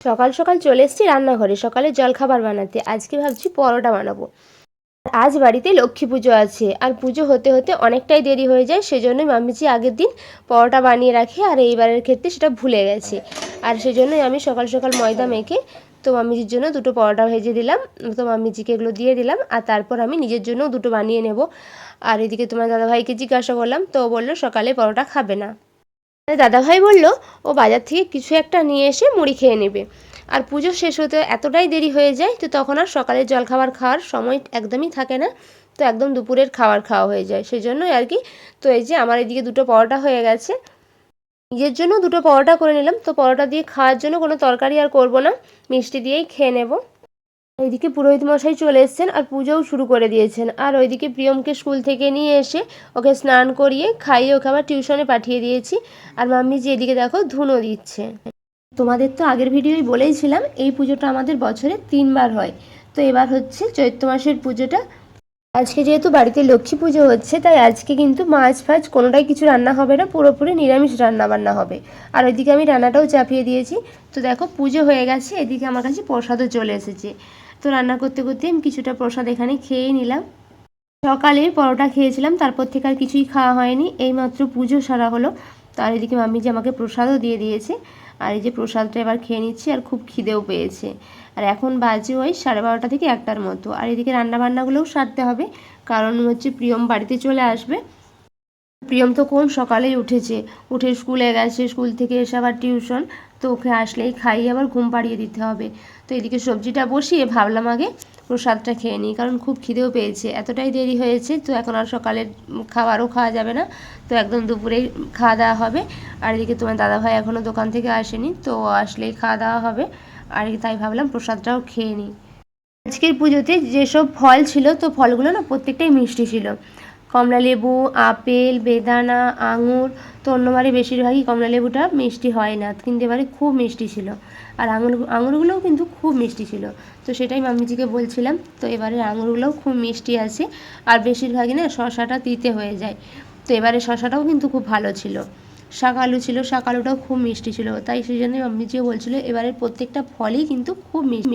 সকাল সকাল চলে এসেছি রান্নাঘরে সকালে জলখাবার বানাতে। আজকে ভাবছি পরোটা বানাবো। আজ বাড়িতে লক্ষ্মী পুজো আছে, আর পুজো হতে হতে অনেকটাই দেরি হয়ে যায়, সেজন্যই মাম্মিজি আগের দিন পরোটা বানিয়ে রাখে, আর এইবারের ক্ষেত্রে সেটা ভুলে গেছে। আর সেজন্যই আমি সকাল সকাল ময়দা মেখে তো মাম্মিজির জন্য দুটো পরোটা ভেজে দিলাম, তো মাম্মিজিকে এগুলো দিয়ে দিলাম, আর তারপর আমি নিজের জন্য দুটো বানিয়ে নেব। আর এদিকে তোমার দাদাভাইকে জিজ্ঞাসা করলাম, তো ও বললো সকালে পরোটা খাবে না। দাদাভাই বলল ও বাজার থেকে কিছু একটা নিয়ে এসে মুড়ি খেয়ে নেবে। আর পুজো শেষ হতে এতটাই দেরি হয়ে যায়, তো তখন আর সকালের জলখাবার খাওয়ার সময় একদমই থাকে না, তো একদম দুপুরের খাবার খাওয়া হয়ে যায়, সেই জন্যই আর কি। তো এই যে আমার এদিকে দুটো পরোটা হয়ে গেছে, নিজের জন্য দুটো পরোটা করে নিলাম। তো পরোটা দিয়ে খাওয়ার জন্য কোনো তরকারি আর করব না, মিষ্টি দিয়েই খেয়ে নেব। এইদিকে পুরোহিত মশাই চলে এসেছেন আর পুজোও শুরু করে দিয়েছেন। আর ওইদিকে প্রিয়মকে স্কুল থেকে নিয়ে এসে ওকে স্নান করিয়ে খাইয়ে ওকে আবার টিউশনে পাঠিয়ে দিয়েছি। আর মাম্মি যে এদিকে দেখো ধুনো দিচ্ছে। তোমাদের তো আগের ভিডিওই বলেইছিলাম এই পুজোটা আমাদের বছরে 3বার হয়। তো এবার হচ্ছে চৈত্র মাসের পুজোটা। আজকে যেহেতু বাড়িতে লক্ষ্মী পুজো হচ্ছে, তাই আজকে কিন্তু মাছ ফাছ কোনোটাই কিছু রান্না হবে না, পুরোপুরি নিরামিষ রান্না বান্না হবে। আর ওইদিকে আমি রান্নাটাও চাপিয়ে দিয়েছি। তো দেখো পুজো হয়ে গেছে, এদিকে আমার কাছে প্রসাদও চলে এসেছে। তো রান্না করতে করতে আমি কিছুটা প্রসাদ এখানে খেয়েই নিলাম। সকালে পরোটা খেয়েছিলাম, তারপর থেকে আর কিছুই খাওয়া হয়নি, এইমাত্র পুজো সারা হলো। তো আর এদিকে মাম্মি যে আমাকে প্রসাদও দিয়ে দিয়েছে, আর এই যে প্রসাদটা এবার খেয়ে নিচ্ছি, আর খুব খিদেও পেয়েছে। আর এখন বাজে ওই 12:30 থেকে 1টার মতো। আর এদিকে রান্নাবান্নাগুলোও সারতে হবে, কারণ হচ্ছে প্রিয়ম বাড়িতে চলে আসবে। প্রিয়ম তো কোন সকালেই উঠেছে, উঠে স্কুলে গেছে, স্কুল থেকে এসে আবার টিউশন। তো ওকে আসলেই খাইয়ে আবার ঘুম পাড়িয়ে দিতে হবে। তো এদিকে সবজিটা বসিয়ে ভাবলাম আগে প্রসাদটা খেয়ে নিই, কারণ খুব খিদেও পেয়েছে, এতটাই দেরি হয়েছে। তো এখন আর সকালের খাবারও খাওয়া যাবে না, তো একদম দুপুরেই খাওয়া দাওয়া হবে। আর এদিকে তোমার দাদাভাই এখনও দোকান থেকে আসেনি, তো আসলেই খাওয়া দাওয়া হবে। আর তাই ভাবলাম প্রসাদটাও খেয়ে নিই। আজকের পুজোতে যেসব ফল ছিল, তো ফলগুলো না প্রত্যেকটাই মিষ্টি ছিল। কমলালেবু, আপেল, বেদানা, আঙুর। তো অন্যবারে বেশিরভাগই কমলালেবুটা মিষ্টি হয় না, কিন্তু এবারে খুব মিষ্টি ছিল। আর আঙুরগুলোও কিন্তু খুব মিষ্টি ছিল। তো সেটাই মাম্মিজিকে বলছিলাম, তো এবারে আঙুরগুলোও খুব মিষ্টি আছে। আর বেশিরভাগই না শশাটা তিতে হয়ে যায়। তো এবারে শশাটাও কিন্তু খুব ভালো ছিল। শাকালু ছিল, শাকালুটাও খুব মিষ্টি ছিল। তাই সেই জন্যই মাম্মিজিও বলছিল এবারের প্রত্যেকটা ফলই কিন্তু খুব মিষ্টি।